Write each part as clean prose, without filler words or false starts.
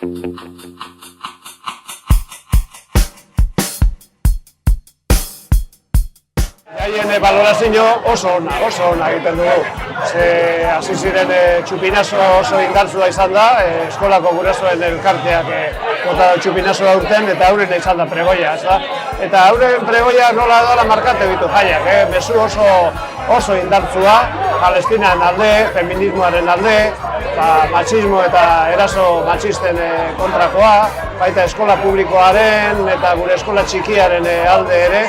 Haien balorazio oso ona egiten dugu. Hasi ziren txupinazo oso indartsua izan da, eskolako gurasoen elkarteak bota txupinazoa urten eta hauren izan da pregoia, ez da? Eta hauren pregoia nola dola markate ditu jaiak, mezu oso indartsua, Palestinaren alde, feminismoaren alde, matxismo eta eraso matxisten kontrakoa, baita eskola publikoaren eta gure eskola txikiaren alde ere.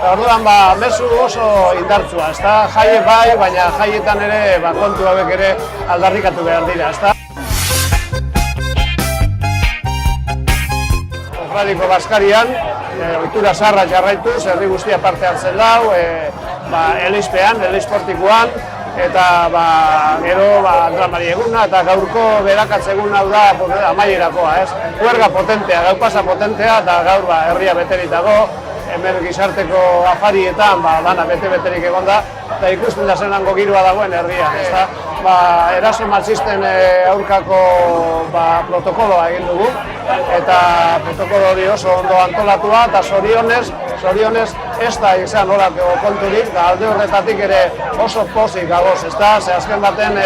Orduan, mezu oso indartsua, ez da? Jaie bai, baina jaietan ere kontu hauek ere aldarrikatu behar dira, ez da? Kofradiko Baskarian, ohitura zaharra jarraituz, herri guztia parte hartzen dau, eleizpean, eleisportikuan, eta gero Andramari eguna eta gaurko berakatze egun hau da amaierakoa, ez? Huerga potentea, gau pasa potentea eta gaur herria beterik dago, hemen gizarteko afarietan dana bete-beterik egon da, eta ikusten da zelango giroa dagoen herrian, ez da? Eraso matxisten aurkako protokoloa egin dugu, eta protokolo hori oso ondo antolatua, eta zorionez ez da izan horako konturik, eta alde horretatik ere oso pozik gagoz, ez da? Ze azken baten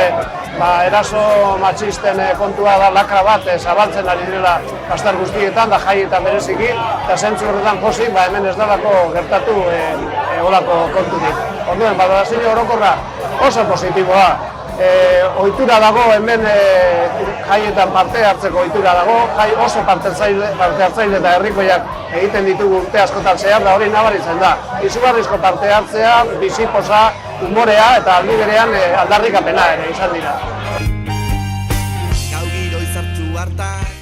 eraso matxisten kontua da lakra bat zabaltzen ari direla kastar guztietan, da jaietan bereziki, eta zentzu horretan pozik, hemen ez dalako gertatu horako konturik. Orduen, balorazio orokorra oso positiboa. Ohitura dago hemen jaietan parte hartzeko ohitura dago, jai oso parte hartzaile eta herrikoiak egiten ditugu urte askotan zehar, da hori nabaritzen da. Izugarrizko parte hartzea, bizipoza, humorea eta aldi berean aldarrikapena ere izan dira. Gau giro izartzu hartan